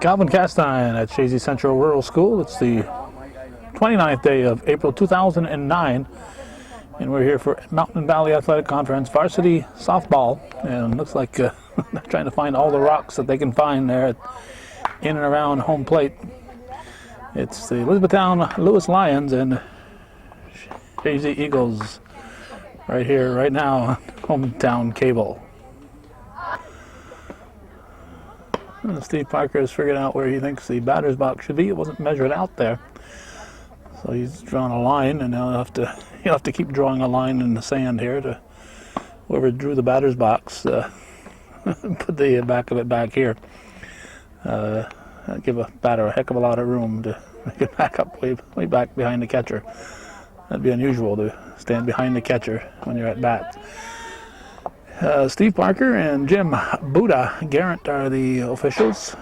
Calvin Castine at Chazy Central Rural School. It's the 29th day of April 2009, and we're here for Mountain Valley Athletic Conference varsity softball. And it looks like they're trying to find all the rocks that they can find there in and around home plate. It's the Elizabethtown-Lewis Lions and Chazy Eagles right here, right now, hometown cable. And Steve Parker has figured out where he thinks the batter's box should be. It wasn't measured out there, so he's drawn a line, and now he'll have to keep drawing a line in the sand here to whoever drew the batter's box. Put the back of it back here. Give a batter a heck of a lot of room to make it back up way back behind the catcher. That'd be unusual to stand behind the catcher when you're at bat. Steve Parker and Jim Buddha Garrett are the officials.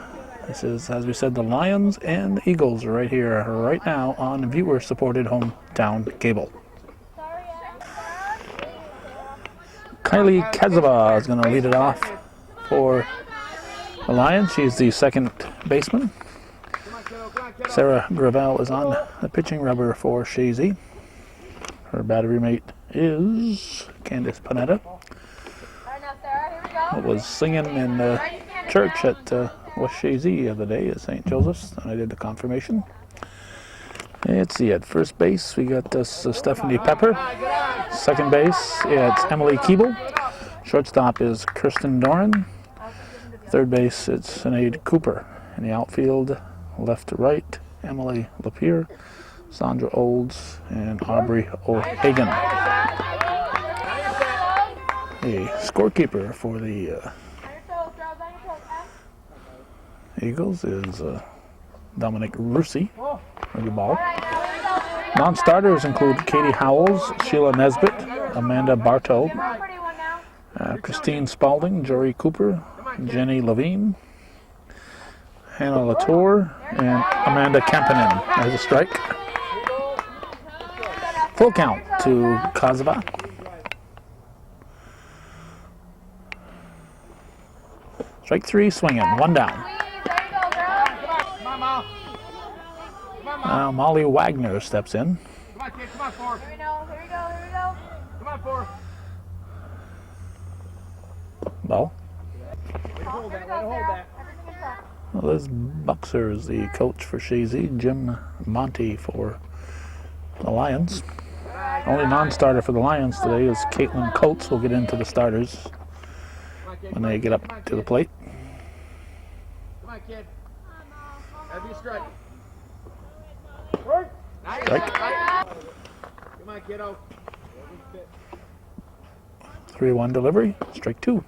This is, as we said, the Lions and the Eagles right here, right now on viewer-supported hometown cable. Kylie Kezaba is going to lead it off for the Lions. She's the second baseman. Sarah Gravel is on the pitching rubber for Chazy. Her battery mate is Candace Panetta. It was singing in church at West Chazy the other day at St. Joseph's, and I did the confirmation. Let's see, at first base we got Stephanie Pepper. Second base, it's Emily Keeble. Shortstop is Kirsten Doran. Third base, it's Sinead Cooper. In the outfield, left to right, Emily Lapierre, Sandra Olds, and Aubrey O'Hagan. The scorekeeper for the Eagles is Dominic Russi for the ball. Non-starters include Katie Howells, Sheila Nesbitt, Amanda Bartow, Christine Spalding, Jory Cooper, Jenny Levine, Hannah Latour, and Amanda Kampanen as a strike. Full count to Kezaba. Strike three, swinging, one down. Now Molly Wagner steps in. Come on, kid, come on, four. Here we go. Come on, four. Ball. Hold that. Liz Buxer is the coach for Chazy. Jim Monty for the Lions. Only non-starter for the Lions today is Caitlin Coates. We'll get into the starters when they get up to the plate. Come on, kid. That'd be a strike. Strike. Come on, kiddo. 3-1 delivery. Strike two.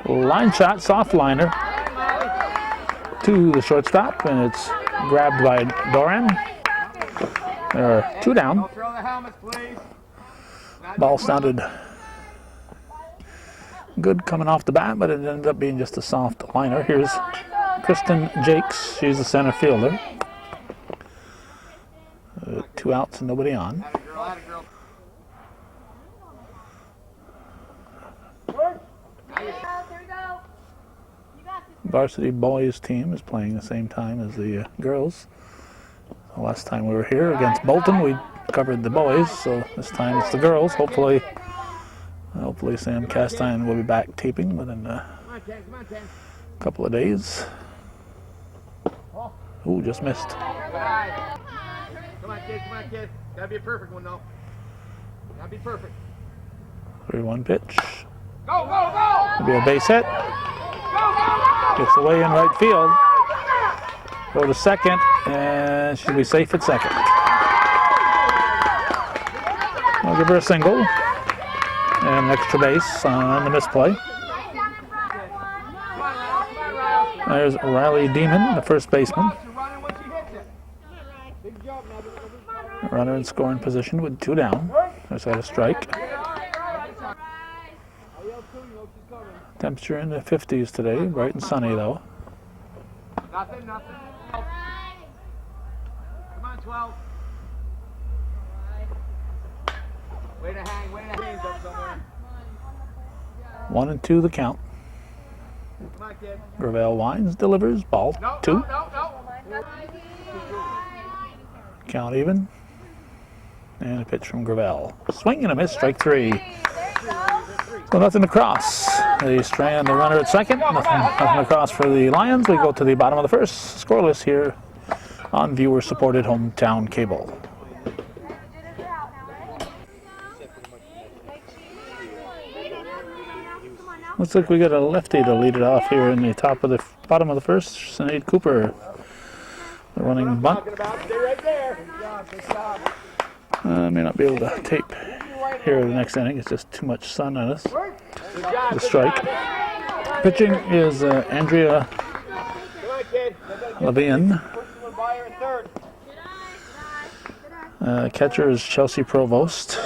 Line shot, soft liner to the shortstop, and it's grabbed by Doran. There are two down. Don't throw the helmets, please. Ball sounded good coming off the bat, but it ended up being just a soft liner. Here's Kristen Jakes. She's the center fielder. 2 outs and nobody on. Varsity boys team is playing the same time as the girls. The last time we were here against Bolton, we covered the boys, so this time it's the girls. Hopefully Sam Castine will be back taping within a couple of days. Ooh, just missed. Come on, kid. Gotta be a perfect one, though. Gotta be perfect. 3-1 pitch. Go! It'll be a base hit. Gets away in right field. Go to second, and she'll be safe at second. I'll give her a single and an extra base on the misplay. There's Riley Demon, the first baseman. Runner in scoring position with 2 down. There's that a strike. Temperature in the 50s today, bright and sunny though. Nothing. Come on, 12. Way to hang up somewhere. 1-2 the count. Come on, kid. Gravel winds, delivers, ball No, 2. no. Count even. And a pitch from Gravel. Swing and a miss, strike 3. So nothing to cross. They strand the runner at second. Nothing to cross for the Lions. We go to the bottom of the first. Scoreless here on viewer-supported hometown cable. Looks like we got a lefty to lead it off here in the bottom of the first. Sinead Cooper, the running bunt. May not be able to tape here the next inning. It's just too much sun on us. The strike. Pitching is Andrea Levian. Catcher is Chelsea Provost.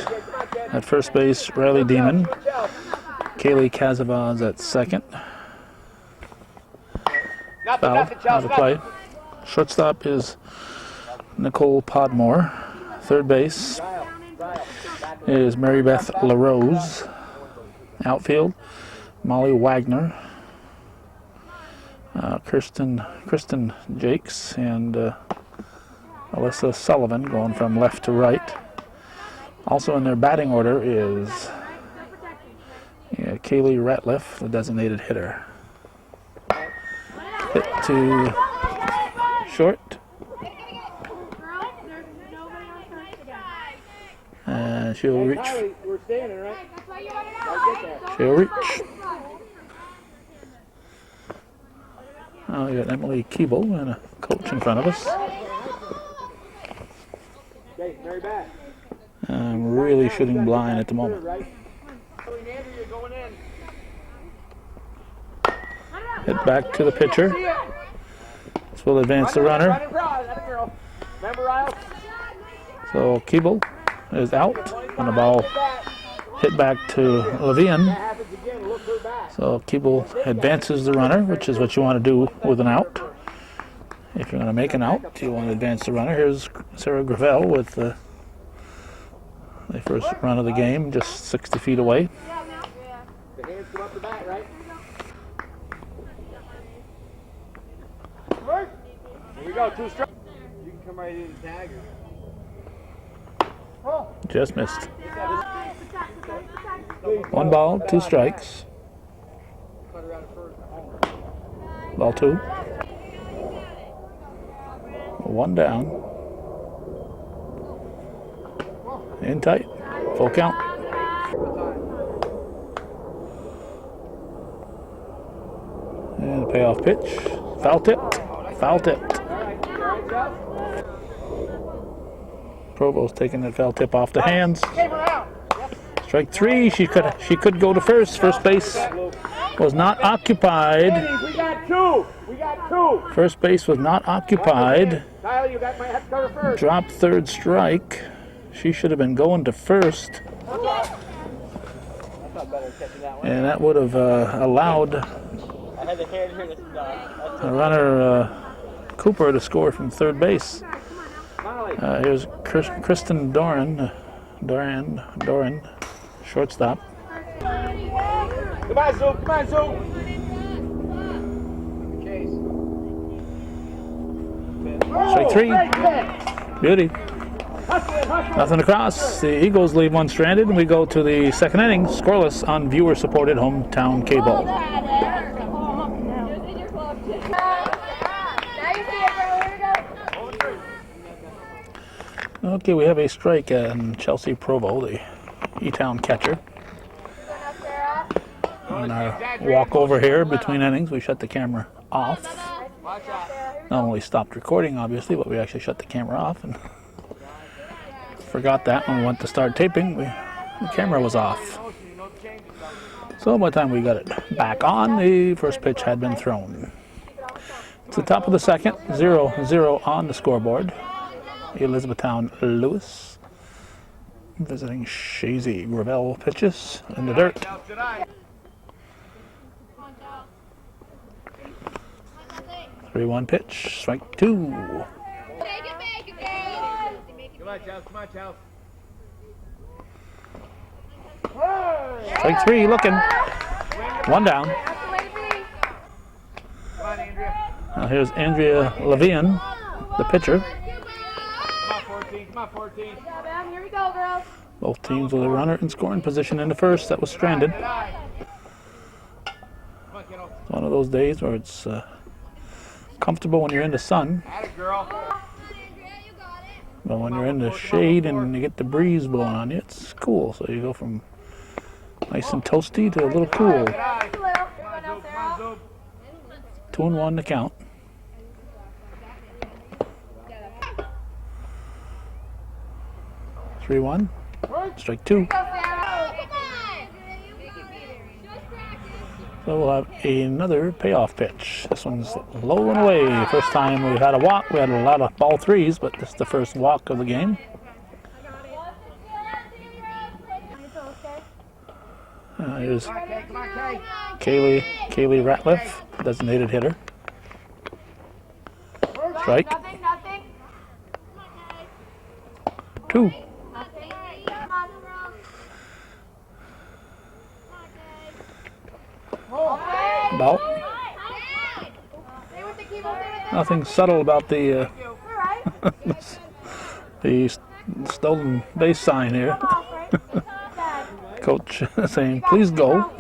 At first base, Riley Demon. Kaylee Kazavaz at second. Foul, out of play. Shortstop is Nicole Podmore. Third base is Mary Beth LaRose. Outfield, Molly Wagner, Kristen Jakes, and Alyssa Sullivan going from left to right. Also in their batting order is Kaylee Ratliff, the designated hitter. Hit to short. And she'll reach. She'll reach. Oh, we got Emily Keeble and a coach in front of us. I'm really shooting blind at the moment. Hit back to the pitcher. This will advance the runner. So Keeble is out, and the ball hit back to Levian. So Keeble advances the runner, which is what you want to do with an out. If you're going to make an out, you want to advance the runner. Here's Sarah Gravel with the first run of the game, just 60 feet away. The hands come up the bat, right? Here we go, 2 strikes. You can come right in and tag her. Just missed. 1 ball, 2 strikes. Ball 2. 1 down. In tight. Full count. And a payoff pitch. Foul tipped. Foul tipped. Provost taking that foul tip off the hands. Strike 3. She could go to first. First base was not occupied. We got 2. We got 2. First base was not occupied. Tyler, you might have to cover first. Dropped third strike. She should have been going to first. And that would have allowed the runner Cooper to score from third base. Here's Kristen Doran, shortstop. Come on, Zoom. Come on, Zoom. Strike 3. Beauty. Nothing to cross. The Eagles leave 1 stranded, and we go to the second inning, scoreless on viewer-supported hometown cable. Okay, we have a strike on Chelsea Provo, the E-Town catcher. On our walk over here between innings, we shut the camera off. Not only stopped recording, obviously, but we actually shut the camera off. And forgot that when we went to start taping, the camera was off. So by the time we got it back on, the first pitch had been thrown. It's the top of the second, 0-0 on the scoreboard. Elizabethtown-Lewis visiting Chazy. Gravel pitches in the dirt. 3-1 pitch, strike 2. Come on, Charles. Come on, Charles. Strike 3, looking. One down. That's the way to be. Come on, Andrea. Now here's Andrea Levian, the pitcher. Come on, 14. Come on, 14. Good job, Em. Here we go, girls. Both teams with a runner in scoring position in the first that was stranded. Good eye. Come on, kiddo. It's one of those days where it's comfortable when you're in the sun, Atta girl. but when you're in the shade and you get the breeze blowing on you, it's cool. So you go from nice and toasty to a little cool. Good eye. Just a little. Come on, Zoop. Come on, Zoop. 2-1 to count. Three one. Strike two. So we'll have another payoff pitch. This one's low and away. First time we had a walk. We had a lot of ball threes, but this is the first walk of the game. Here's Come on, Kay. Kaylee Ratliff, designated hitter. Strike. Nothing, nothing. Two. Nothing. Come on. About. Stay with the keyboard. Nothing subtle about the All right. the stolen base sign here. Off, right? Dad. Coach saying, "Please go."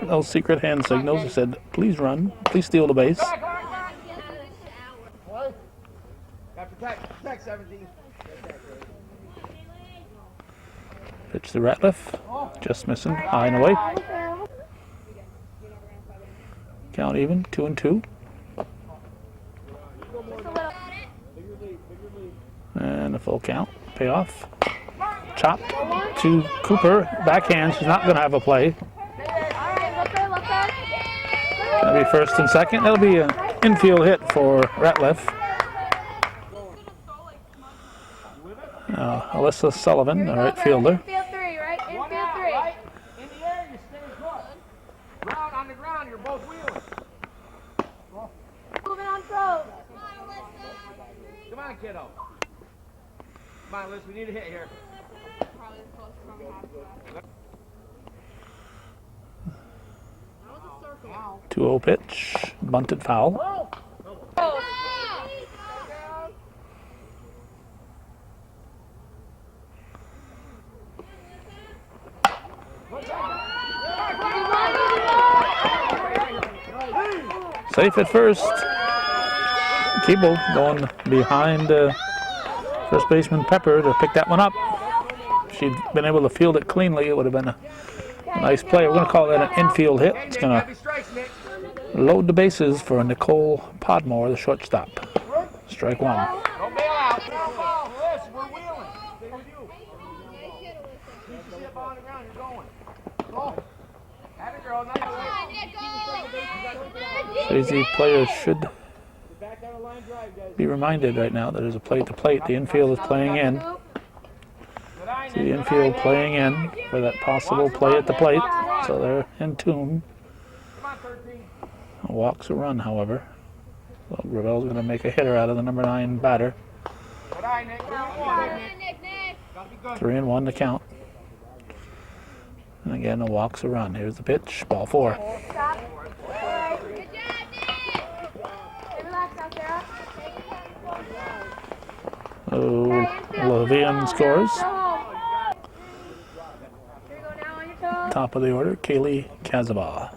No secret hand signals. He said, "Please run. Please steal the base." What? Got protect 17. Pitch to Ratliff. Just missing. High and away. Count even. 2-2. And a full count. Payoff. Chop to Cooper. Backhand. She's not going to have a play. All right, look there, look there. That'll be first and second. That'll be an infield hit for Ratliff. Alyssa Sullivan, the right fielder. Infield three, right? One Infield out, three. right? In the air, you stay put. Ground on the ground, you're both wheeling. Moving on throws. Come on, kiddo. Come on, Liz, we need a hit here. 2-0 pitch. Bunted foul. Safe at first. Keeble going behind first baseman Pepper to pick that one up. If she'd been able to field it cleanly, it would have been a nice play. We're going to call that an infield hit. It's going Happy to strikes, Nick. load the bases for Nicole Podmore, the shortstop. Strike one. Don't bail out. Liz, we're wheeling. Stay with you. You see that ball on the ground, you're going. Go. Atta girl, nice. Chazy players should be reminded right now that there's a plate to plate. The infield is playing in. Good eye, See Nick. the infield playing in for that possible play at the plate. So they're in tune. Come on, 13. Walks a run, however. So Gravel's going to make a hitter out of the number 9 batter. Good eye, Nick. 3-1. Gotta be good. 3-1 to count. And again, a walks a run. Here's the pitch. Ball 4. Stop. All right. Good job, Nick. Hey, relax now, Sarah. Oh, Levian scores. Go home. Here you go now on your toes. Top of the order, Kaylee Kazaba.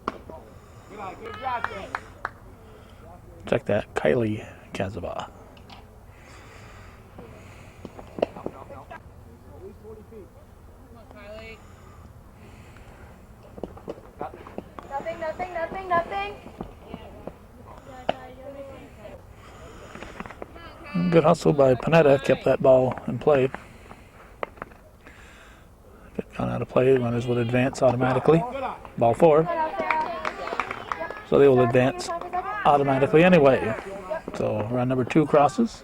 Good eye. Good job, Nick. Check that, Kylie Kazaba. Nothing. Good hustle by Panetta, kept that ball in play. If it gone out of play, runners would advance automatically. Ball 4. So they will advance automatically anyway. So run number 2 crosses.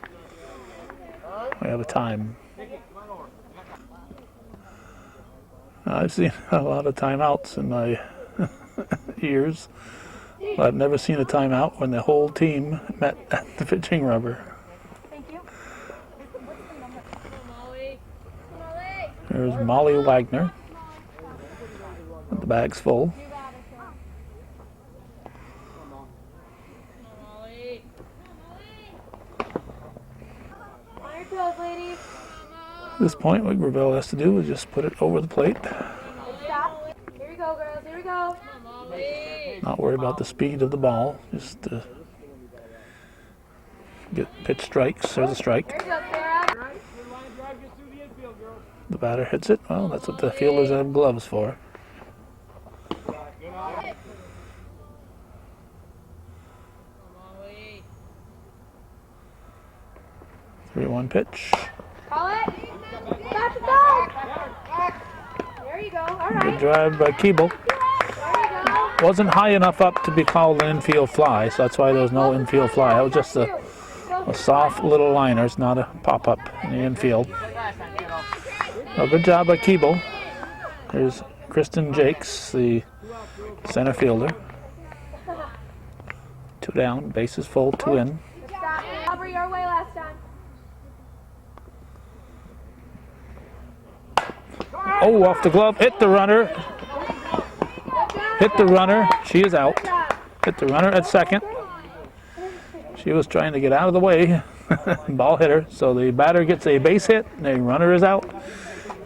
We have a time. I've seen a lot of timeouts in my years. But I've never seen a timeout when the whole team met at the pitching rubber. Thank you. What's the number? There's Molly Wagner. The bag's full. At this point, what Gravel has to do is just put it over the plate. Stop. Here we go, girls. Here we go. Not worry about the speed of the ball. Just get pitch strikes. There's a strike. Here we go, Sarah. The batter hits it. Well, that's what the fielders have gloves for. 3-1 pitch. Call it. Stop the dog. There you go. All right. Good drive by Keeble. There you go. Wasn't high enough up to be called an infield fly, so that's why there was no infield fly. That was just a soft little liner. It's not a pop-up in the infield. Well, good job by Keeble. Here's Kristen Jakes, the center fielder. 2 down, bases full, 2 in. Aubrey, your way last time. Oh, off the glove, hit the runner. Hit the runner, she is out. Hit the runner at second. She was trying to get out of the way. Ball hit her, so the batter gets a base hit, the runner is out.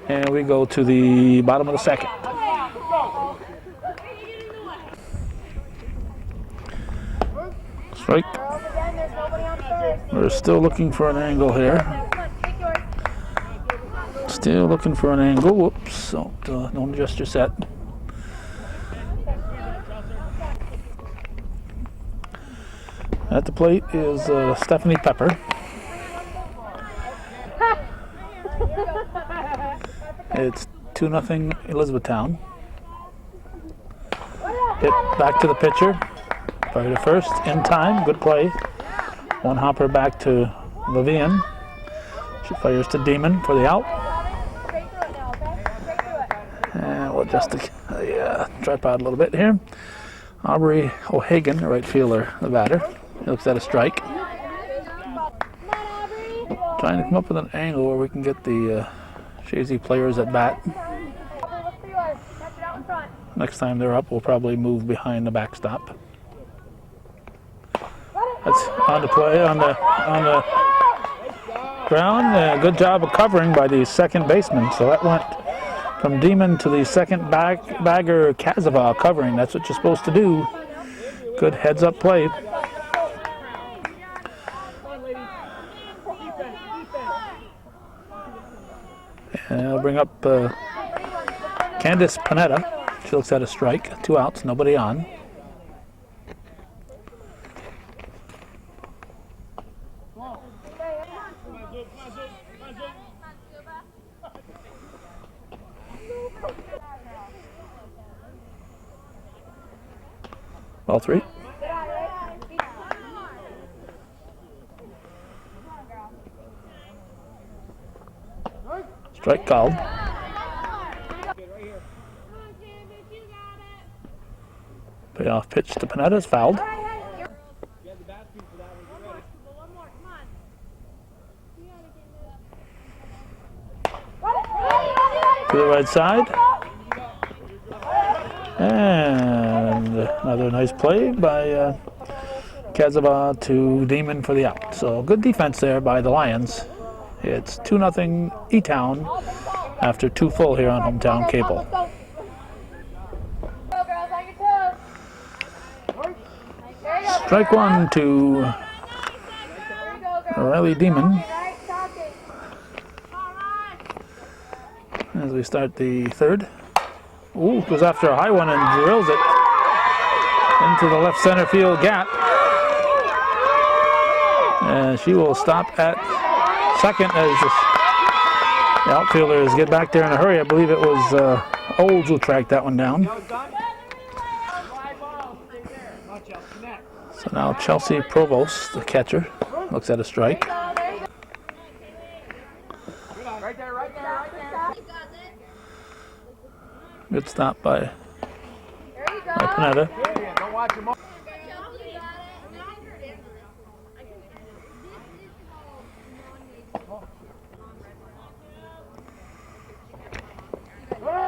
And we go to the bottom of the second. Strike. We're still looking for an angle here. Still looking for an angle. Whoops. Don't adjust your set. At the plate is Stephanie Pepper. It's 2-0 Elizabethtown. Hit back to the pitcher. Fire to first in time. Good play. One hopper back to Vivian. She fires to Demon for the out. And we'll adjust the tripod a little bit here. Aubrey O'Hagan, the right fielder, the batter. He looks at a strike. Trying to come up with an angle where we can get the Chazy players at bat. Next time they're up, we'll probably move behind the backstop. That's on the play on the ground. Good job of covering by the second baseman. So that went from Demon to the second bagger Chazy covering. That's what you're supposed to do. Good heads-up play. And I'll bring up Candice Panetta. She looks at a strike. 2 outs, nobody on. Ball 3. Strike called. Payoff pitch to Panetta is fouled. To the right side. And another nice play by Chazy to Demon for the out. So good defense there by the Lions. It's 2-0 E-Town after 2 full here on Hometown Cable. Strike 1 to Riley Demon as we start the third. Ooh, goes after a high one and drills it into the left center field gap. And she will stop at second as the outfielders get back there in a hurry. I believe it was Olds who tracked that one down. So now Chelsea Provost, the catcher, looks at a strike. Good stop by Panetta.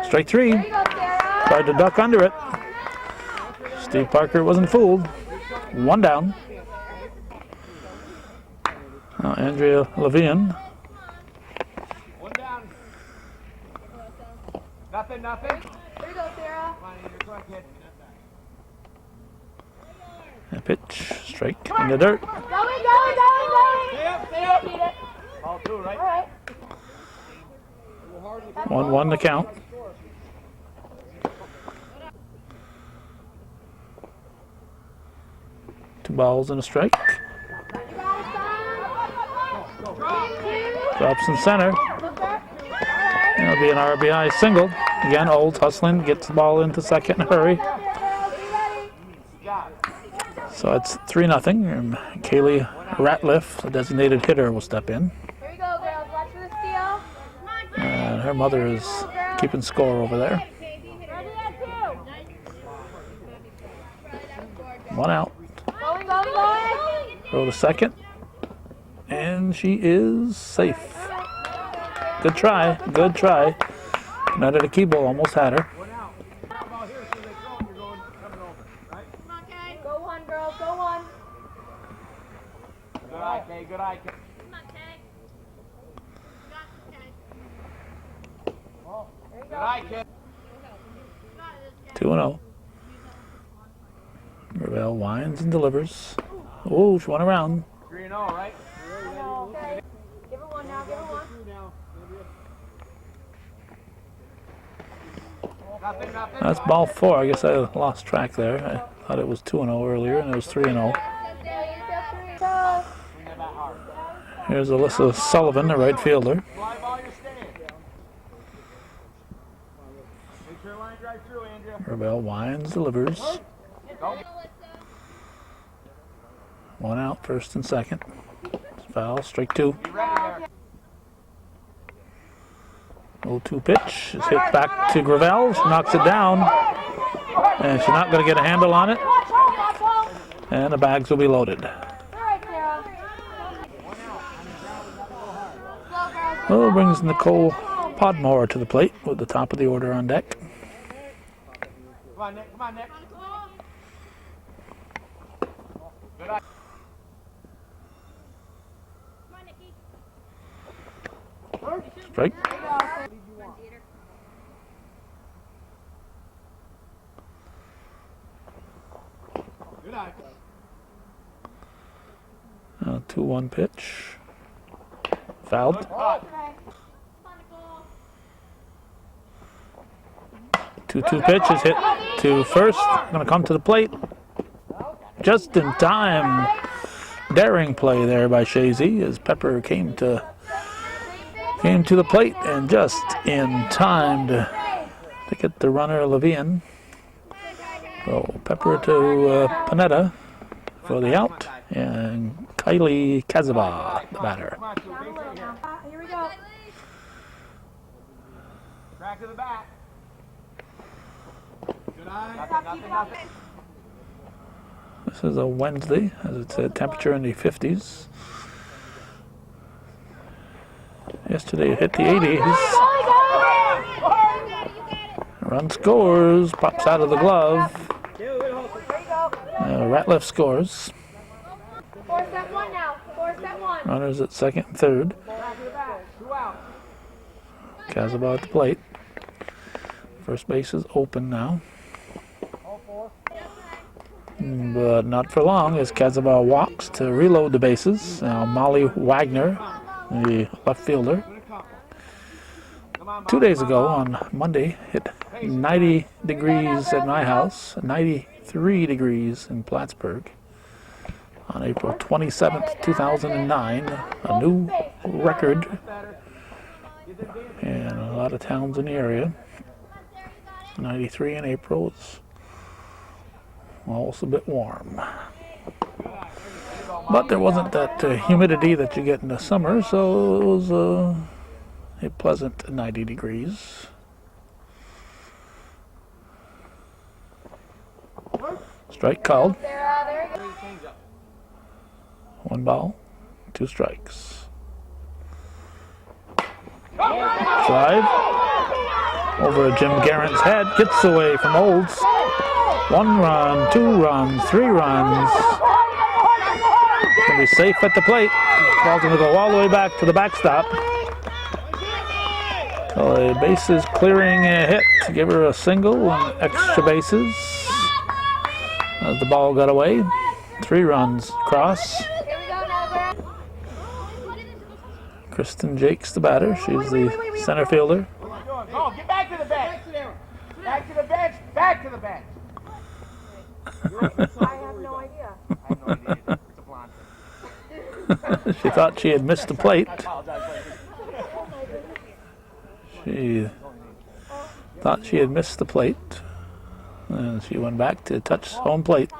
Strike three. There you go, Sarah. Tried to duck under it. Steve Parker wasn't fooled. One down. Now Andrea Levine. One down. Nothing, nothing. There you go, Sarah. Come on, Andrew. Go ahead, kid. A pitch. Strike in the dirt. Going. Stay up, stay up. Beat it. Ball two, right? All right. 1-1 to count. Two balls and a strike. You got it, son. Drops in center. Look up. All right. That'll be an RBI single. Again, Olds hustling, gets the ball into second in a hurry. Be ready. So it's 3-0. Kaylee Ratliff, the designated hitter, will step in. Here you go, girls. Watch for the steal. And her mother is keeping score over there. Ready at two. One out. Going. Throw to second. And she is safe. Good try. Good try. Another key ball almost had her. Ball here, so they throw it, you're going, coming over, right? Go one, girls. Go one. Good eye, Kay. Good eye, Kay. Good eye, kid. 2-0. Gravel winds and delivers. Oh, she went around. 3-0, right? Okay. Give her one now. Give her one. Nothing, nothing. That's ball 4. I guess I lost track there. I thought it was 2-0 earlier, and it was 3-0. Bring that back hard. Here's Alyssa Sullivan, the right fielder. Fly ball, you're staying. Make sure line drive through, Andrea. Gravel winds, delivers. Go. One out, first and second. Foul, strike two. Be ready there. 0-2 pitch is hit back to Gravel. She knocks it down. And she's not going to get a handle on it. And the bags will be loaded. All right, Sarah. Well, brings Nicole Podmore to the plate with the top of the order on deck. Come on, Nick. Come on, Nick. Good eye. Strike. Good eye. 2-1 pitch. Fouled. 2-2 pitch is hit to first. Going to come to the plate. Just in time. Daring play there by Chazy as Pepper came to the plate and just in time to get the runner Levine. So Pepper to Panetta for the out, and Kylie Kazaba, the batter. Come on, Sue. Base hit here. Here we go. Track to the back. Good eye. Nothing, nothing, nothing. This is a Wednesday, as it's a temperature in the 50s. Yesterday it hit the 80s. Run scores, pops out of the glove. Ratliff scores. 4-1 now. 4-1. Runners at second and third. Track to the back. 2 out. Kazaba at the plate. First base is open now. But not for long as Kazaba walks to reload the bases. Now Molly Wagner, the left fielder, 2 days ago on Monday hit 90 degrees at my house, 93 degrees in Plattsburgh on April 27th, 2009, a new record in a lot of towns in the area. 93 in April is almost a bit warm. But there wasn't that humidity that you get in the summer, so it was a pleasant 90 degrees. Strike called. There you go. 1 ball, 2 strikes. Drive. over Jim Garrett's head. Gets away from Olds. 1 run, 2 runs, 3 runs. Gonna be safe at the plate. Ball's gonna go all the way back to the backstop. So a bases clearing hit to give her a single and extra bases. As the ball got away. 3 runs across. Kristen Jakes, the batter. She's the center fielder. Go, get back to the bench. Back to the bench. Back to the bench. I have no idea. I have no idea. It's a blonde. She thought she had missed the plate. She thought she had missed the plate. And she went back to touch home plate.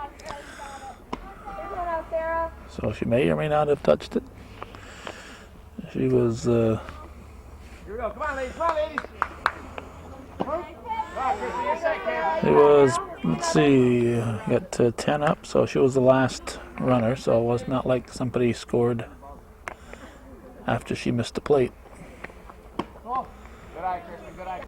So she may or may not have touched it. She was Here we go. Come on, ladies. Come on, ladies. it was, let's see, got to 10 up, so she was the last runner, so it was not like somebody scored after she missed the plate. Oh, good eye, Kristen. Good eye.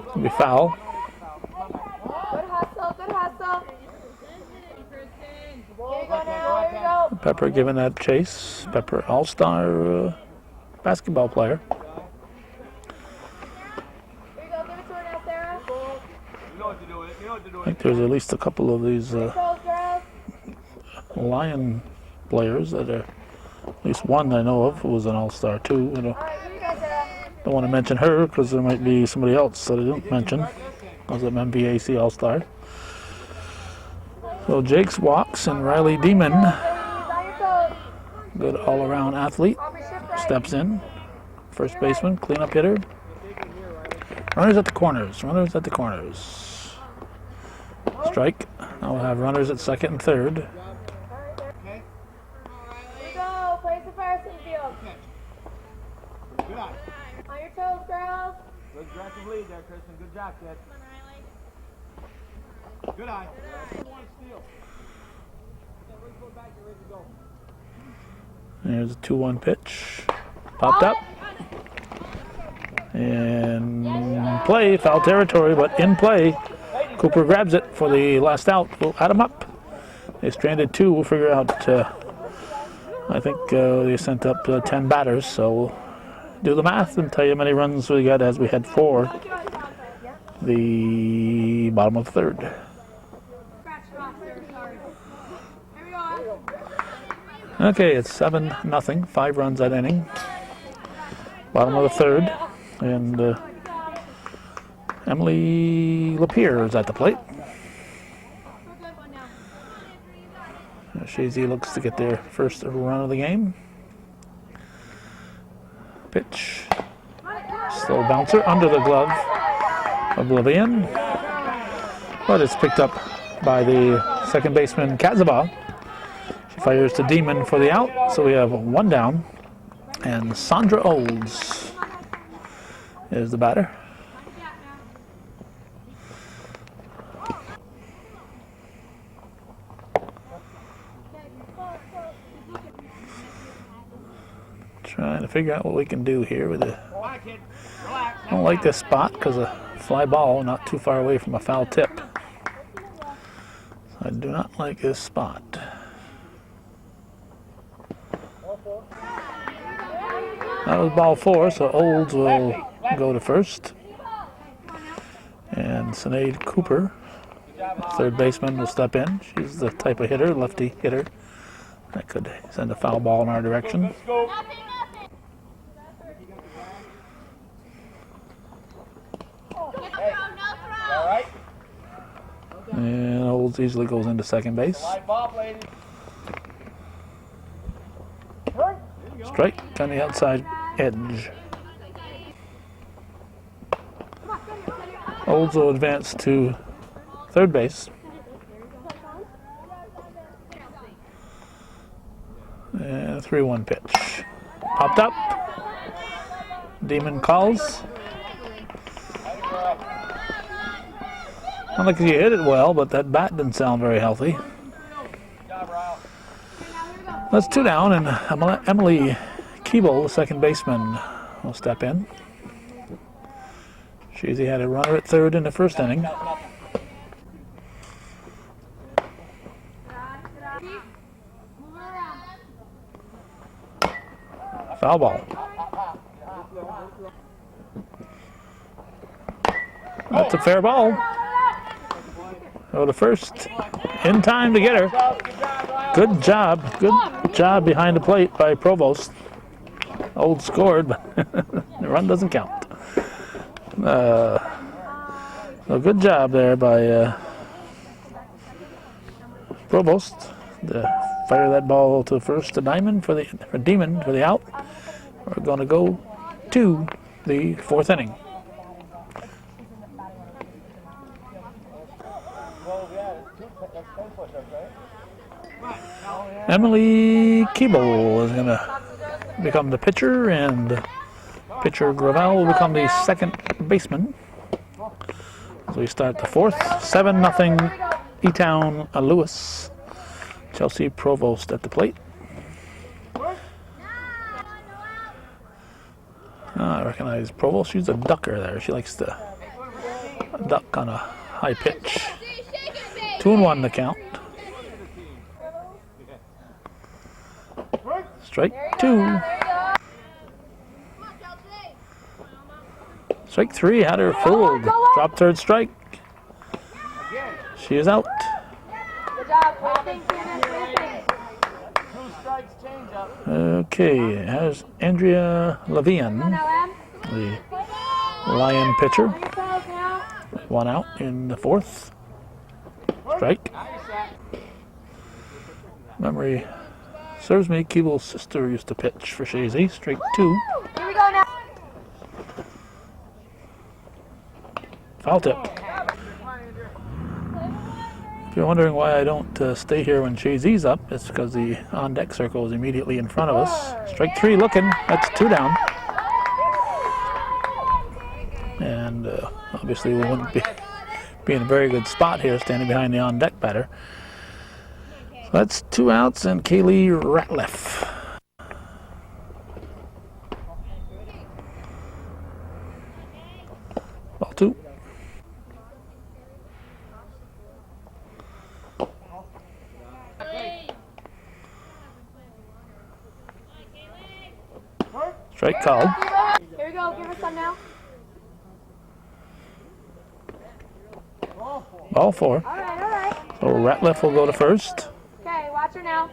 It'll be foul. Good hustle, good hustle. Here you go now, here you go. Pepper giving that chase. Pepper, all-star basketball player. Here you go, give it to her now, Sarah. You know what to do with it. You know what to do I with think it. there's at least a couple of these Girls, girls. Lion players that are, at least one I know of who was an all-star too. All right, here you go, Sarah. Don't want to mention her because there might be somebody else that I didn't mention. Was an MVAC all-star. So Jakes walks and Riley Demon, On your toes. good all-around athlete, Off your shift right. steps in. First baseman, cleanup hitter. Runners at the corners. Runners at the corners. Strike. Now we'll have runners at second and third. Okay. Here you go, place the first infield. Good eye. On your toes, girls. Good aggressive lead there, Kristen. Good job, kid. Good eye. One steal. Let's go back. You're ready to go. There's a 2-1 pitch. Popped up. And play, foul territory, but in play. Cooper grabs it for the last out. We'll add him up. They stranded 2. We'll figure out, I think they sent up 10 batters, so we'll do the math and tell you how many runs we got as we had 4. The bottom of the third. Okay, it's 7-0, 5 runs that inning. Bottom of the third, and Emily Lapierre is at the plate. Chazy looks to get their first run of the game. Pitch. Slow bouncer under the glove of Levian. But it's picked up by the second baseman, Kazaba. She fires to Demon for the out, so we have 1 down. And Sandra Olds is the batter. Trying to figure out what we can do here with it. Relax, kid. Relax. I don't like this spot because a fly ball not too far away from a foul tip. I do not like this spot. That was ball 4, so Olds will go to first. And Sinead Cooper, third baseman, will step in. She's the type of hitter, lefty hitter, that could send a foul ball in our direction. Let's go. All right. And Olds easily goes into second base. Live ball, ladies. Strike on the outside edge. Olds will advance to third base. And a 3-1 pitch. Popped up. Demon calls. Not like you hit it well, but that bat didn't sound very healthy. That's 2 down, and Emily Keeble, the second baseman, will step in. Chazy had a runner at third in the first inning. Foul ball. That's a fair ball. Go to first. In time to get her. Good job. Good job behind the plate by Provost. Old scored, but the run doesn't count. So good job there by Provost to fire that ball to first to Demon for the out. We're going to go to the fourth inning. Emily Keeble is going to become the pitcher, and pitcher Gravel will become the second baseman. So we start the fourth. 7-0 Elizabethtown-Lewis. Chelsea Provost at the plate. I recognize Provost. She's a ducker there. She likes to duck on a high pitch. 2-1 the count. Strike 2. Strike 3 had her fooled. Drop third strike. She is out. Good job. Okay, here's Andrea Levian, the Lion pitcher. 1 out in the fourth. Strike. Memory serves me, Keeble's sister used to pitch for Chazy. Strike 2. Here we go now. Foul tip. If you're wondering why I don't stay here when Chazy's up, it's because the on-deck circle is immediately in front of us. Strike 3 looking. That's 2 down. And obviously we wouldn't be in a very good spot here standing behind the on-deck batter. So that's 2 outs and Kaylee Ratliff. Ball 2. Strike called. Here we go. Give her some now. Ball 4. All right. So Ratliff will go to first. Okay, watch her now.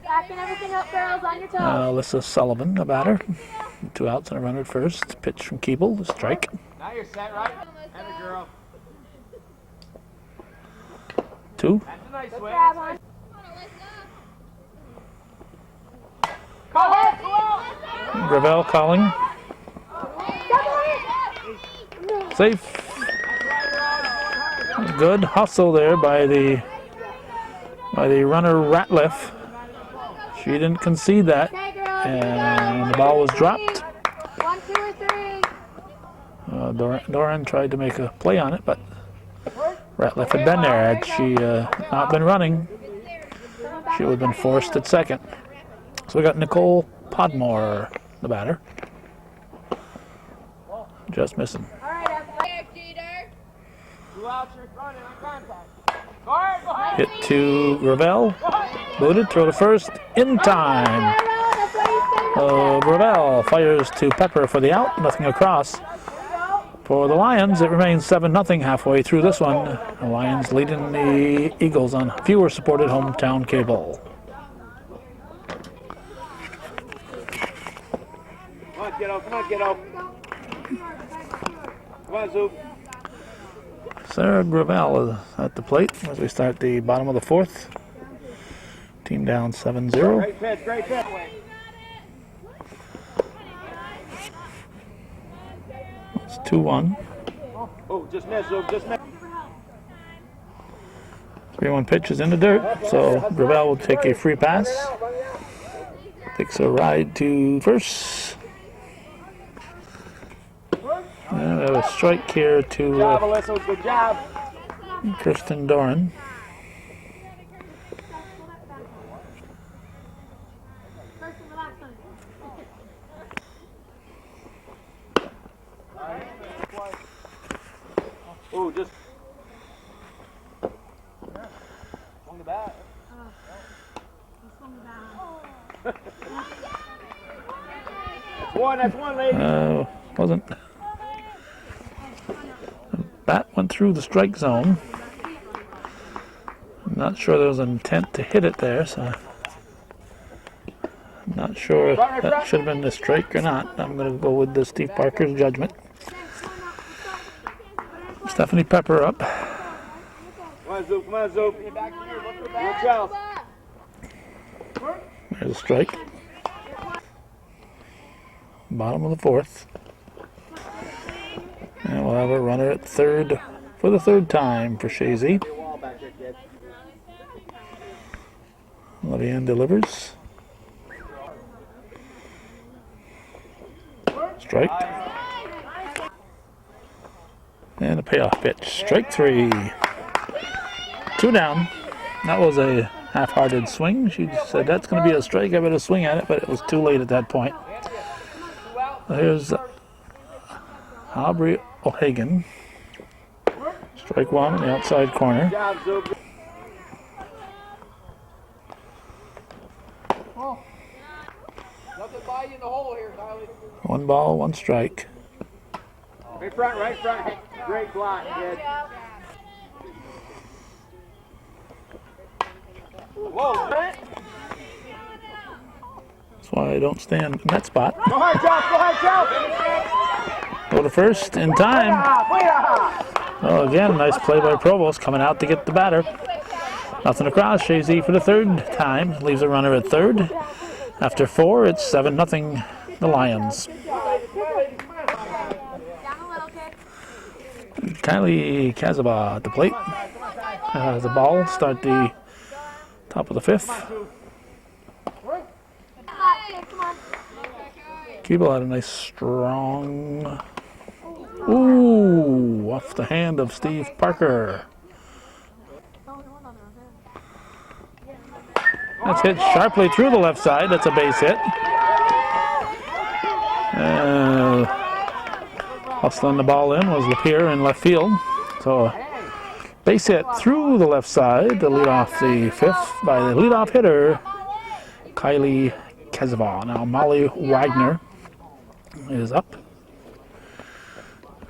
Backing everything up, girls, on your toes. Alyssa Sullivan, the batter. 2 outs and a runner at first. Pitch from Keeble, the strike. Now you're set, right? And a girl. 2. That's a nice Good swing. grab, hon. Go ahead, go out. Gravel calling. Safe. Good hustle there by the runner Ratliff. She didn't concede that, Okay, girls. and the ball was dropped. 1, 2, or 3. Doran tried to make a play on it, but Ratliff had been there. Had she not been running, she would have been forced at second. So we got Nicole Podmore, the batter. Just missing. All right, everybody. 2 outs, you're running on contact. Go ahead, go ahead. Hit to Gravel. Booted, throw to first, in time. That's what you said. Gravel fires to Pepper for the out, nothing across. For the Lions, it remains 7-0 halfway through this one. The Lions leading the Eagles on viewer-supported hometown cable. Come on, kiddo. Come on, kiddo. Come on, Zoop. Sarah Gravel is at the plate as we start the bottom of the fourth. Team down 7-0. Great pitch, great pitch. It's 2-1. Oh, just missed, Zoop, just missed. 3-1 pitch is in the dirt, so Gravel will take a free pass. Takes a ride to first. And we have a strike here Good job, to Alyssa. Good job. Kirsten Doran. That's one, lady. Wasn't. The bat went through the strike zone. I'm not sure there was an intent to hit it there, so I'm not sure if that should have been a strike or not. I'm going to go with the Steve Parker's judgment. Stephanie Pepper up. Come on, Zoop. Come on, Zoop. Watch out. There's a strike. Bottom of the fourth. And we'll have a runner at third for the third time for Chazy. Levian delivers. Strike. And a payoff pitch. Strike three. 2 down. That was a half-hearted swing. She said, that's going to be a strike. I better swing at it, but it was too late at that point. Here's Aubrey O'Hagan. Strike one in the outside corner. Nothing by you in the hole here, Tyler. 1 ball, 1 strike. Right front, right front. Great block, kid. Whoa, Brent. That's why I don't stand in that spot. Go hard, Josh. Go hard, Josh. Go to first in time. Oh, again, nice play by Provost coming out to get the batter. Nothing across. Chazy for the third time. Leaves a runner at third. After 4, it's 7-0 the Lions. Kylie Kazaba at the plate. The ball start the top of the 5th. Keeble had a nice strong. Ooh, off the hand of Steve Parker. That's hit sharply through the left side. That's a base hit. Hustling the ball in was Lapierre in left field. So base hit through the left side to lead off the 5th by the leadoff hitter, Kylie Kazava. Now Molly Wagner is up.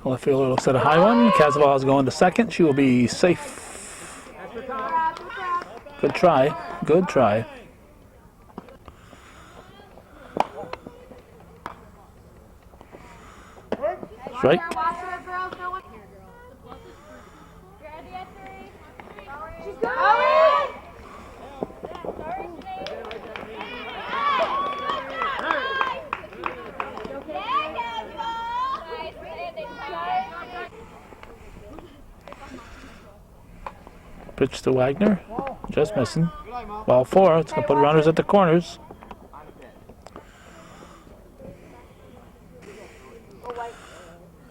Left fielder will set a high one. Kazava is going to second. She will be safe. Good try. Good try. Strike. Pitch to Wagner. Just missing. Ball 4. It's going to put runners at the corners.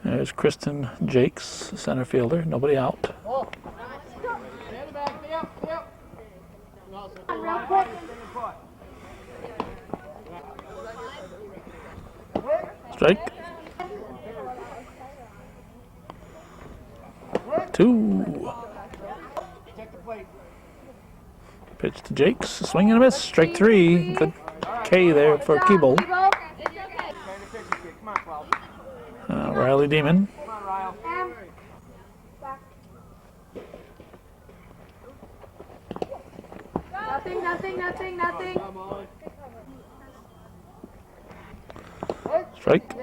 There's Kristen Jakes, center fielder. Nobody out. Strike. 2. Pitch to Jakes. Swing and a miss. Strike 3. Good K there for Keeble. Riley Demon. Nothing. Strike.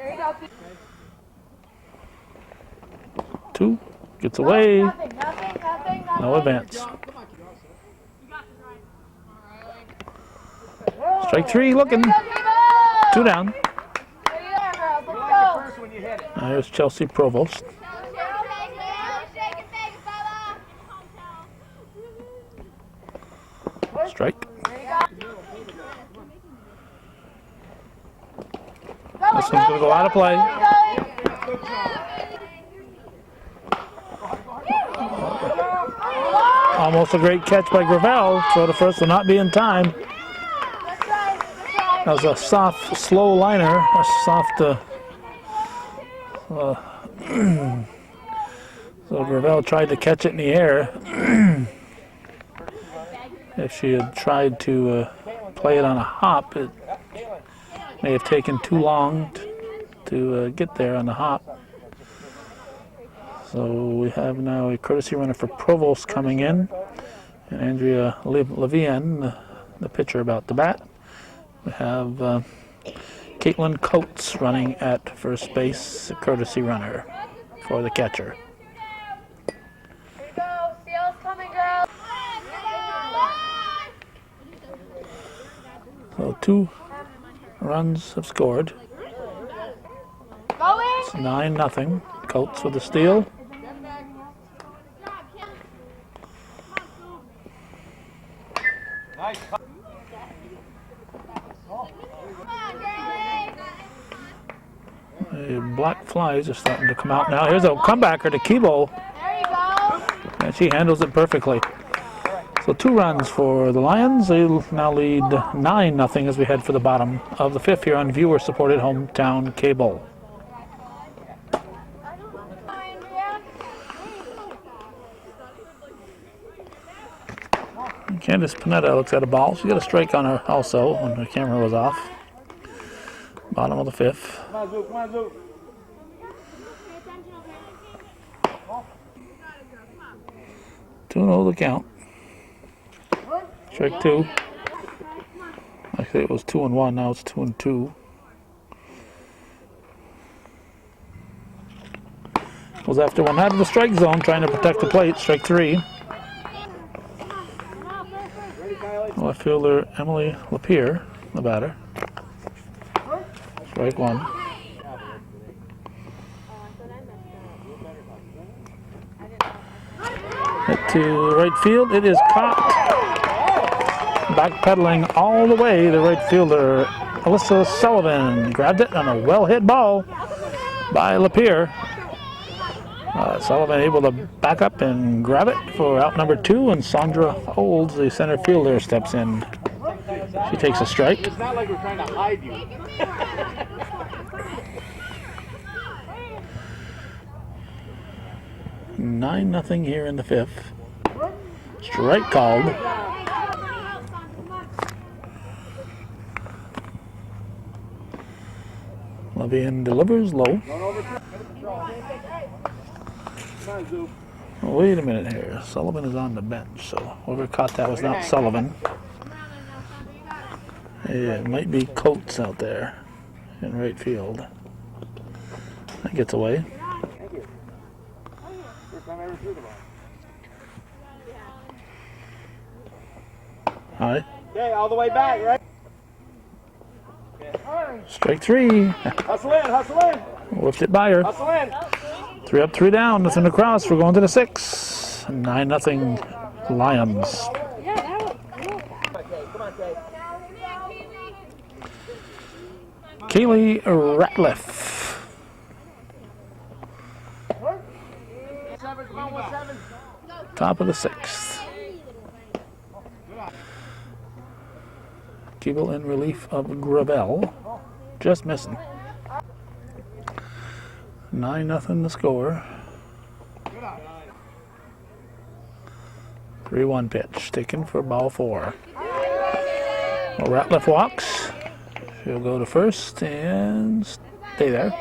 2. Gets away. No advance. Strike 3 looking. 2 down. There's Chelsea Provost. Strike. This one's going to go out of play. Almost a great catch by Gravel. Throw to first will not be in time. That was a soft, slow liner. A soft. So Gravel tried to catch it in the air. If she had tried to play it on a hop, may have taken too long to get there on the hop. So we have now a courtesy runner for Provost coming in, and Andrea Levian, the pitcher, about to bat. We have Caitlin Coates running at first base, a courtesy runner for the catcher. Here you go. Seal's coming, girl. So 2 runs have scored. Going. It's 9-0. Coates with the steal. Nice. The black flies are starting to come out now. Here's a comebacker to Kibo, There you go. and she handles it perfectly. So 2 runs for the Lions. They now lead 9-0 as we head for the bottom of the 5th here on viewer-supported hometown cable. Candice Panetta looks at a ball. She got a strike on her also when the camera was off. Bottom of the 5th. Come on, Zoo. Come on, Zoo. 2-0 the count. Strike 2. Actually, it was 2-1. Now it's 2-2. Goes after one out of the strike zone, trying to protect the plate. Strike 3. Left fielder Emily Lapierre, the batter. Strike 1. Hit to right field. It is caught. Backpedaling all the way, the right fielder Alyssa Sullivan grabbed it on a well-hit ball by Lapierre. Sullivan able to back up and grab it for out number 2, and Sandra Olds, the center fielder, steps in. She takes a strike. It's not like we're trying to hide you. 9-0 here in the 5th. Strike called. Levian delivers low. Oh, wait a minute here. Sullivan is on the bench, so whoever caught that was not Sullivan. It might be Coates out there in right field. That gets away. Thank you. First time I ever threw the ball. High. Okay, all the way back, right? Strike 3. Hustle in, hustle in, Whipped it by her. hustle in. 3 up, 3 down. Nothing across. We're going to the 6th. 9-0 Lions. Yeah, that was cool. Come on, Kay. Kaylee Ratliff. 7, come on, 1-7. Top of the 6th. Keeble in relief of Gravel. Just missing. 9-0 the score. 3-1 pitch taken for ball 4. Well, Ratliff walks. She'll go to first and stay there.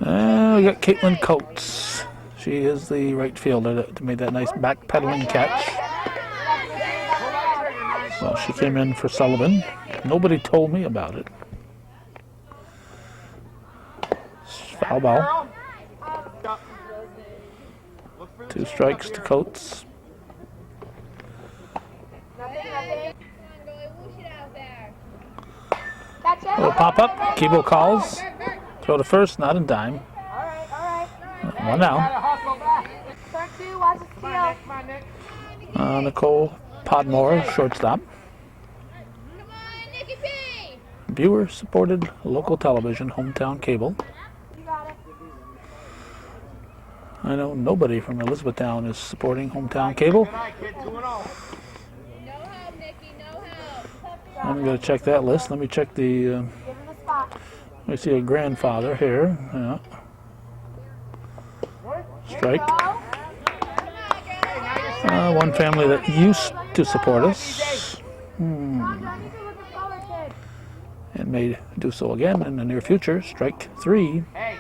And we got Caitlin Coates. She is the right fielder that made that nice backpedaling catch. So she came in for Sullivan. Nobody told me about it. Foul ball. 2 strikes to Coates. Little pop up. Keeble calls. Throw to first, not in time. One down. Turn 2, watch the steal. Nicole Podmore, shortstop. Viewer supported local television, hometown cable. You got it. I know nobody from Elizabethtown is supporting hometown cable. I'm going to check that list. Let me check the. Give him a spot. Let me see a grandfather here. Yeah. Strike. One family that used to support us. and may do so again in the near future. Strike 3 Hey,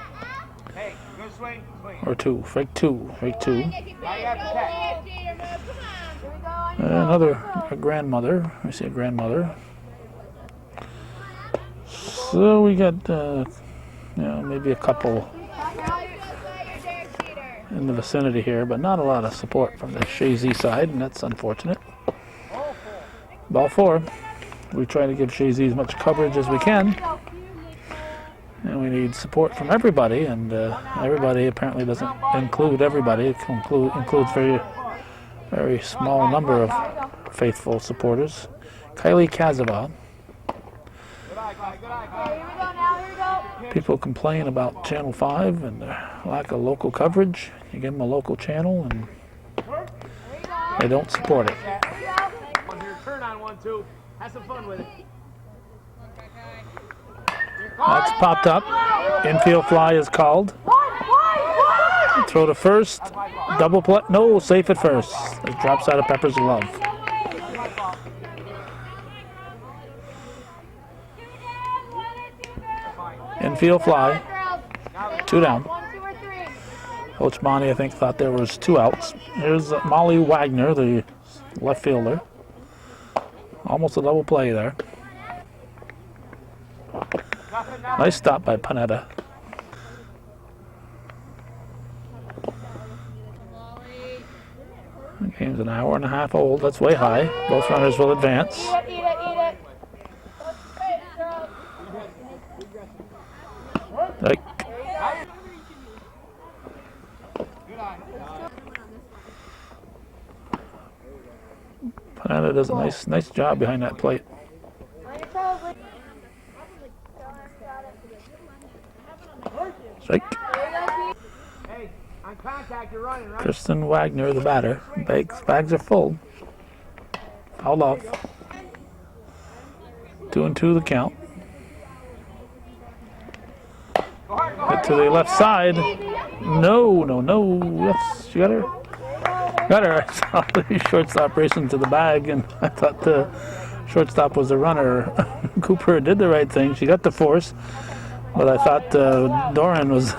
good swing, swing. or 2. Strike 2. Strike 2. Now you have to catch. A grandmother. I see a grandmother. So we got, maybe a couple in the vicinity here, but not a lot of support from the Chazy side, and that's unfortunate. Ball 4. We try to give Chazy as much coverage as we can, and we need support from everybody, and everybody apparently doesn't include everybody. It includes very small number of faithful supporters. Kylie Kazava. People complain about Channel 5 and their lack of local coverage. You give them a local channel and they don't support it. Turn on 1-2. Have some fun with it. That's popped up. Infield fly is called. Throw to first. Double play. No, safe at first. It drops out of Pepper's glove. Infield fly. 2 down. Coach Bonnie, I think, thought there was 2 outs. Here's Molly Wagner, the left fielder. Almost a double play there. Nice stop by Panetta. The game's an hour and a half old. That's way high. Both runners will advance. Eat it. Like, Panetta does a nice job behind that plate. Strike. Hey, on contact, you're running, right? Kristen Wagner, the batter. Bags are full. Fouled off. 2-2 the count. Hit to the left side. No. Yes, you got her. Got her. I saw the shortstop racing to the bag, and I thought the shortstop was the runner. Cooper did the right thing. She got the force, but I thought Doran was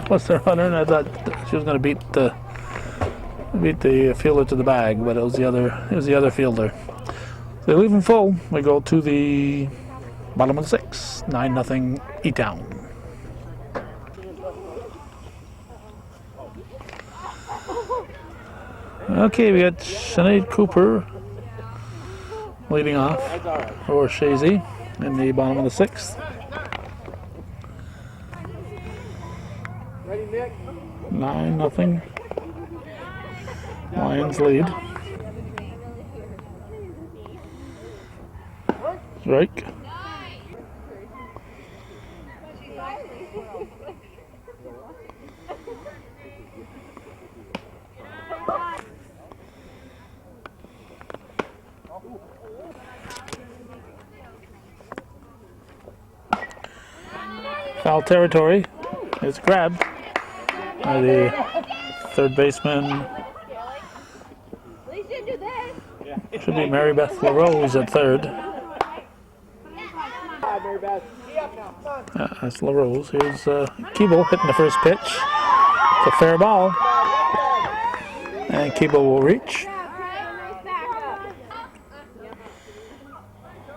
was the runner, and I thought she was going to beat the fielder to the bag, but it was the other fielder. So they leave them full. We go to the bottom of the 6th. 9-0 E-Town. Okay, we got Sinead Cooper leading off for Chazy in the bottom of the 6th. Ready, Nick? 9-0. Lions lead. Strike. Foul territory. It's grabbed by the third baseman. Should be Mary Beth LaRose at third. That's LaRose. Here's Keeble hitting the first pitch. It's a fair ball. And Keeble will reach.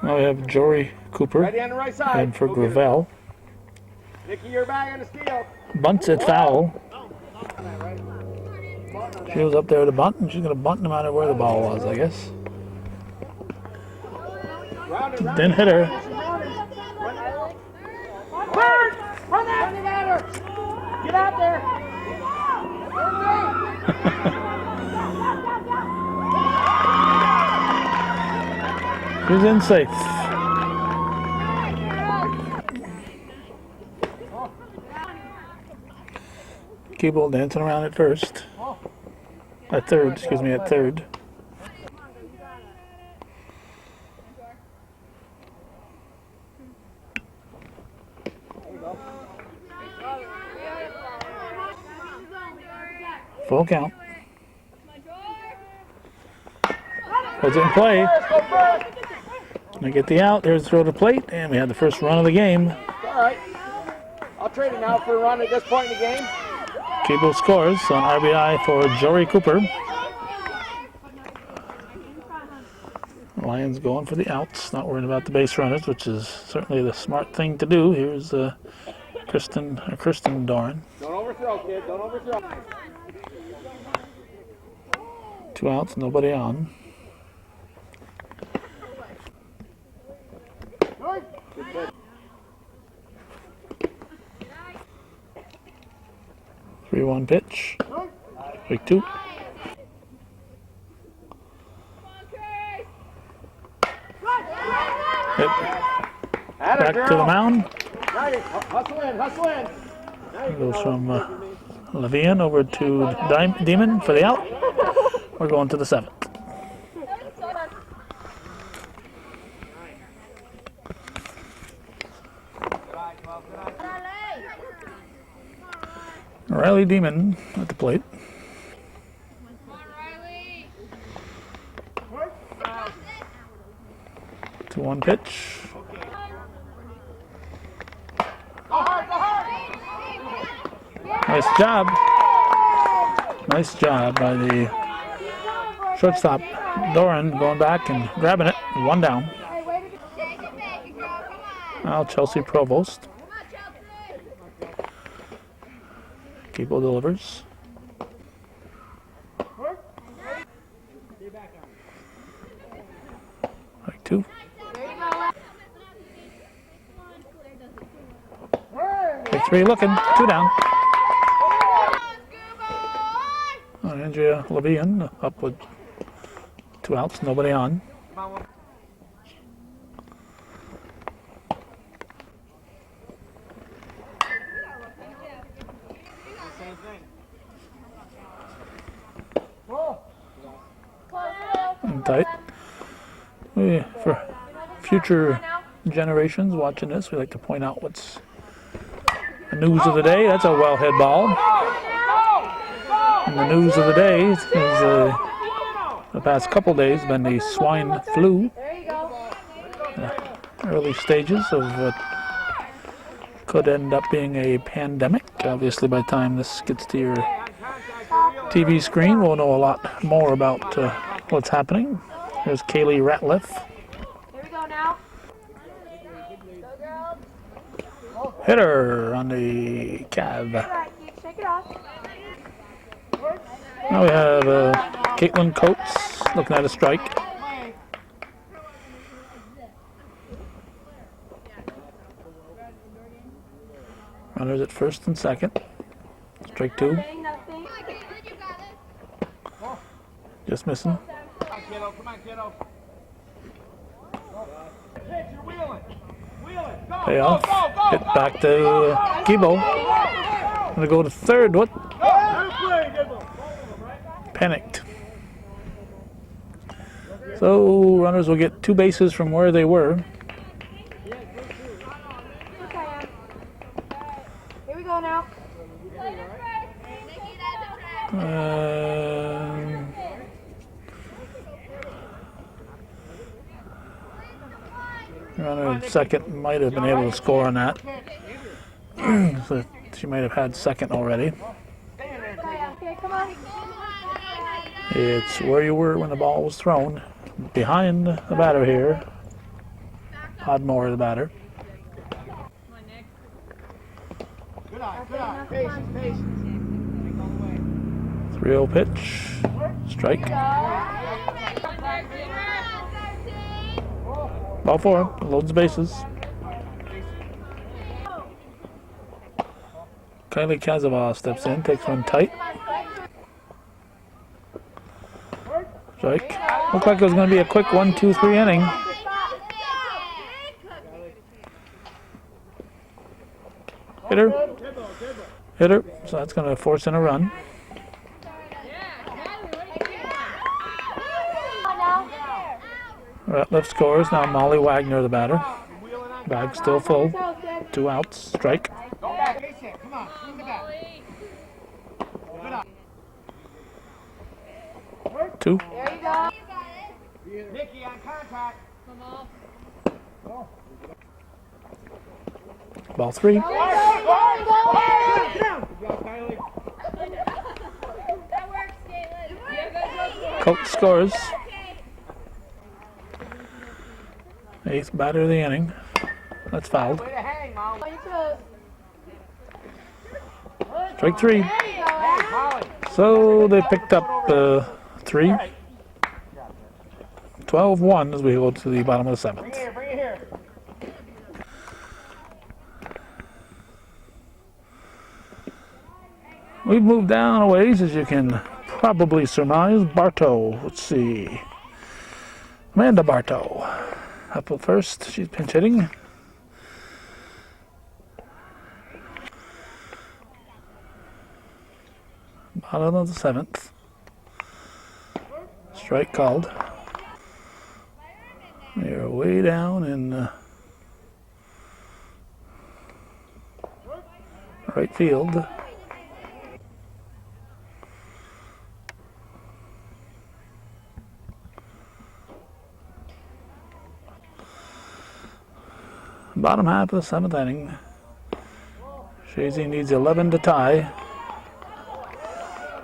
Now we have Jory Cooper Ready on the right side. and for Gravel. Nicky, you're back on the steal. Bunts it foul. She was up there to bunt, and she's going to bunt no matter where the ball was, I guess. Didn't hit her. Run at her! Get out there! She's in safe. Keeble dancing around at first. At third, excuse me, at third. Full count. Was it in play? They get the out. There's the throw to plate, and we had the first run of the game. All right. I'll trade it now for a run at this point in the game. Cable scores on RBI for Jory Cooper. Lions going for the outs, not worrying about the base runners, which is certainly the smart thing to do. Here's Kristen Doran. Don't overthrow, kid. Don't overthrow. 2 outs, nobody on. Good. 3-1 pitch. Strike 2. Hit back to the mound. Now you hustle in, hustle in. Now you Goes from Levian over to Demon for the out. We're going to the 7th. Riley Demon at the plate. 2-1 pitch. Nice job. Nice job by the shortstop Doran, going back and grabbing it. 1 down. Now Chelsea Provost. Keeble delivers. Like 2. Take 3 looking. 2 down. Andrea Levian up with 2 outs, nobody on. And tight. For future generations watching this, we like to point out what's the news of the day. That's a well hit ball. And the news of the day is the past couple days been the swine flu. Early stages of what could end up being a pandemic. Obviously, by the time this gets to your TV screen, we'll know a lot more about what's happening. There's Kaylee Ratliff. Here we go now. Hitter on the Cav. Alright, shake it off. Now we have Caitlin Coates looking at a strike. Runners at first and second. Strike 2. Nothing. Just missing. Come on, kiddo. Pitch, you're wheeling. Wheeling. Go, Payoff. go, go, go, Hit go. back to Kibo. Gonna go to third. What? Panicked. So runners will get 2 bases from where they were. Here we go now. Runner at second might have been able to score on that. So she might have had second already. Okay, come on. It's where you were when the ball was thrown. Behind the batter here. Podmore, the batter. Good eye. Patience, patience. 3-0 pitch. Strike. Ball 4. Loads the bases. Kylie Kazava steps in, takes one tight. Strike. Looked like it was going to be a quick 1-2-3 inning. Hitter. So that's going to force in a run. Ratliff scores. Now Molly Wagner, the batter. Bag still full. 2 outs. Strike. Go back, base hit. Come on, swing the bat. Good eye. 2. There you go. Nikki on contact. Ball 3. Go, go, go. Good job, Kylie. That works, Caitlin. Coach scores. 8th batter of the inning. That's fouled. Way to hang, Molly. On your toes. Strike 3. There you go, Adam. Molly. So they picked up 3. 12-1 as we go to the bottom of the 7th. Bring it here. We've moved down a ways, as you can probably surmise. Bartow, let's see. Amanda Bartow up at first. She's pinch hitting. Bottom of the 7th. Strike called. They're way down in right field. Bottom half of the 7th inning. Chazy needs 11 to tie.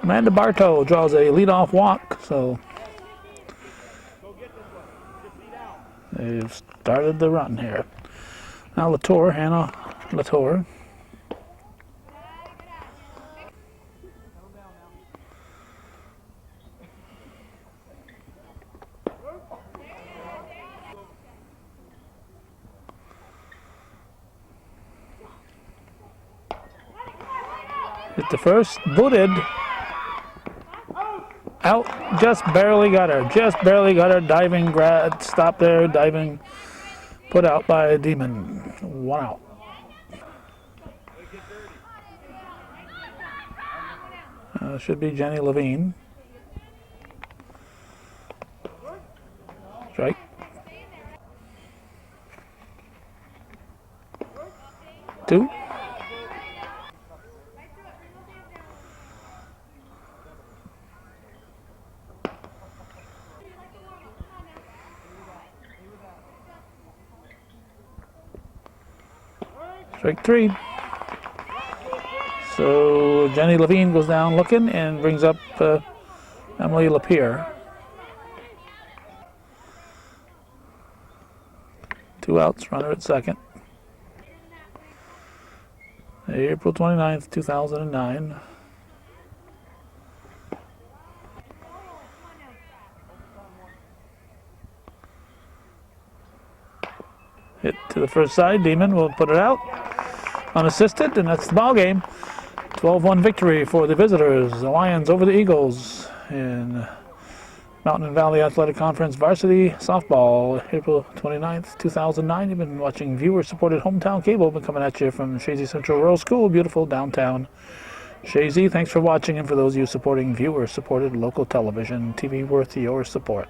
Amanda Bartow draws a leadoff walk, so they've started the run here. Now Latour, Hannah Latour. Hit the first, booted. Out, just barely got her. Just barely got her. Diving, stop there, diving. Put out by a Demon. 1 out. Should be Jenny Levine. Strike. 2. Strike 3. So Jenny Levine goes down looking and brings up Emily Lapierre. 2 outs, runner at second. April 29th, 2009. Hit to the first side. Demon will put it out unassisted, and that's the ball game. 12-1 victory for the visitors. The Lions over the Eagles in Mountain Valley Athletic Conference Varsity Softball, April 29th, 2009. You've been watching viewer-supported hometown cable. Been coming at you from Chazy Central Rural School, beautiful downtown Chazy. Thanks for watching, and for those of you supporting viewer-supported local television, TV worth your support.